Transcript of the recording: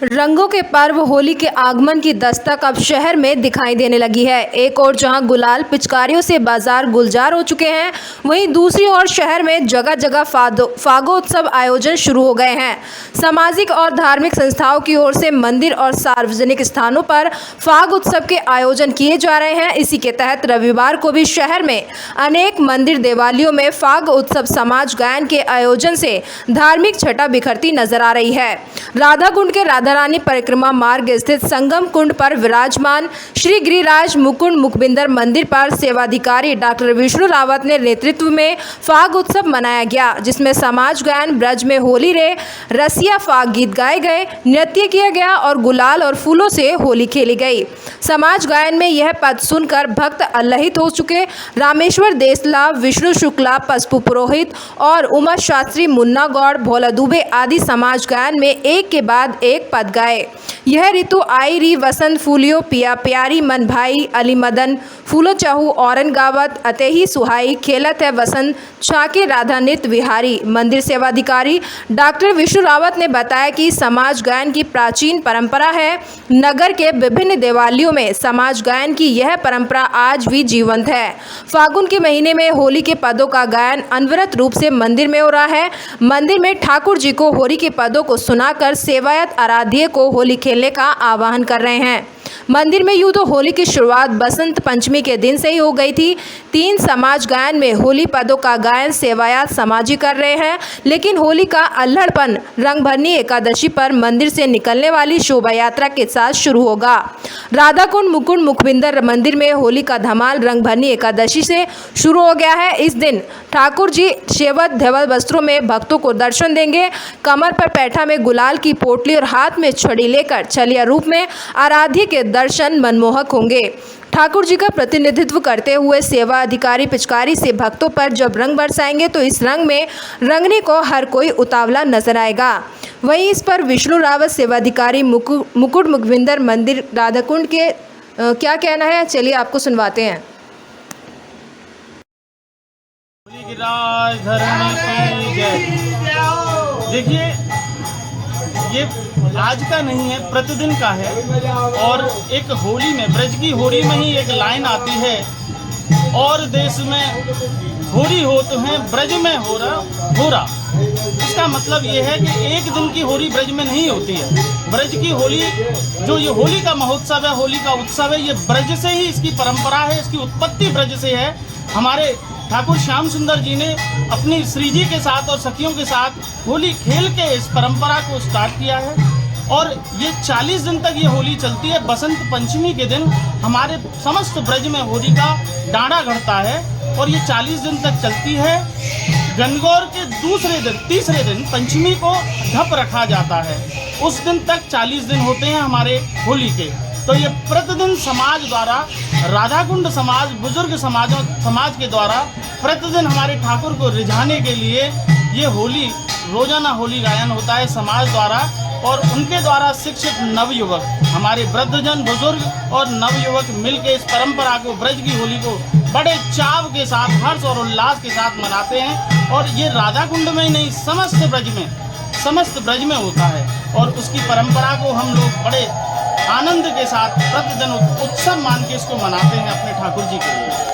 रंगों के पर्व होली के आगमन की दस्तक अब शहर में दिखाई देने लगी है। एक ओर जहां गुलाल पिचकारियों से बाजार गुलजार हो चुके हैं, वहीं दूसरी ओर शहर में जगह जगह फागोत्सव आयोजन शुरू हो गए हैं। सामाजिक और धार्मिक संस्थाओं की ओर से मंदिर और सार्वजनिक स्थानों पर फाग उत्सव के आयोजन किए जा रहे हैं। इसी के तहत रविवार को भी शहर में अनेक मंदिर देवालयों में फाग उत्सव समाज गायन के आयोजन से धार्मिक छटा बिखरती नजर आ रही है। राधाकुंड के राधारानी परिक्रमा मार्ग स्थित संगम कुंड पर विराजमान श्री गिरिराज मुकुंड मुखबिंदर मंदिर पर सेवाधिकारी डॉक्टर विष्णु रावत ने नेतृत्व में फाग उत्सव मनाया गया, जिसमें समाज गायन, ब्रज में होली रे, रसिया फाग गीत गाए गए, नृत्य किया गया और गुलाल और फूलों से होली खेली गई। समाज गायन में यह पद सुनकर भक्त अल्लाहित हो चुके। रामेश्वर देसला, विष्णु शुक्ला, पसपू पुरोहित और उमा शास्त्री, मुन्ना गौड़, भोला दुबे आदि समाज गायन में एक के बाद एक पद गाए। यह ऋतु आई री वसंत फूलियो पिया प्यारी मन भाई, अली मदन फूलो चाहू औरन गावत, अतेही सुहाई, खेलत है वसंत छाके राधा नित विहारी। मंदिर सेवाधिकारी डॉक्टर विष्णु रावत ने बताया कि समाज गायन की प्राचीन परंपरा है। नगर के विभिन्न देवालयों में समाज गायन की यह परंपरा आज भी जीवंत है। फागुन के महीने में होली के पदों का गायन अनवरत रूप से मंदिर में हो रहा है। मंदिर में ठाकुर जी को होली के पदों को सुनाकर सेवायत आराध्य को होली खेलने का आह्वान कर रहे हैं। मंदिर में यूं तो होली की शुरुआत बसंत पंचमी के दिन से ही हो गई थी। 3 समाज गायन में होली पदों का गायन सेवायत समाजी कर रहे हैं, लेकिन होली का अल्हड़पन रंगभरनी एकादशी पर मंदिर से निकलने वाली शोभा यात्रा के साथ शुरू होगा। राधाकुंड मुकुंड मुखबिंदर मंदिर में होली का धमाल रंगभरनी एकादशी से शुरू हो गया है। इस दिन ठाकुर जी शेवत धवल वस्त्रों में भक्तों को दर्शन देंगे। कमर पर पैठा में गुलाल की पोटली और हाथ में छड़ी लेकर छलिया रूप में आराध्य के दर्शन मनमोहक होंगे। ठाकुर जी का प्रतिनिधित्व करते हुए सेवा अधिकारी पिचकारी से भक्तों पर जब रंग बरसाएंगे तो इस रंग में रंगने को हर कोई उतावला नजर आएगा। वहीं इस पर विष्णु रावत सेवाधिकारी मुकुट मुखबिंदर मंदिर राधाकुंड के क्या कहना है, चलिए आपको सुनवाते हैं। देखिए, ये आज का नहीं है, प्रतिदिन का है। और एक होली में, ब्रज की होली में ही एक लाइन आती है, और देश में होली हो तो है, ब्रज में हो रहा। इसका मतलब ये है कि एक दिन की होली ब्रज में नहीं होती है। ब्रज की होली, जो ये होली का महोत्सव है, होली का उत्सव है, ये ब्रज से ही इसकी परंपरा है, इसकी उत्पत्ति ब्रज से है। हमारे ठाकुर श्याम सुंदर जी ने अपनी श्री जी के साथ और सखियों के साथ होली खेल के इस परंपरा को स्टार्ट किया है, और ये 40 दिन तक ये होली चलती है। बसंत पंचमी के दिन हमारे समस्त ब्रज में होली का डांडा गढ़ता है, और ये 40 दिन तक चलती है। गणगौर के तीसरे दिन पंचमी को ढप रखा जाता है। उस दिन तक 40 दिन होते हैं हमारे होली के। तो ये प्रतिदिन समाज द्वारा, राधाकुंड समाज, बुजुर्ग समाज के द्वारा प्रतिदिन हमारे ठाकुर को रिझाने के लिए ये होली, रोजाना होली गायन होता है समाज द्वारा। और उनके द्वारा शिक्षित नवयुवक, हमारे वृद्धजन, बुजुर्ग और नवयुवक मिलकर इस परंपरा को, ब्रज की होली को बड़े चाव के साथ, हर्ष और उल्लास के साथ मनाते हैं। और ये राधाकुंड में ही नहीं, समस्त ब्रज में होता है। और उसकी परंपरा को हम लोग बड़े आनंद के साथ प्रतिदिन उत्सव मान के इसको मनाते हैं अपने ठाकुर जी के लिए।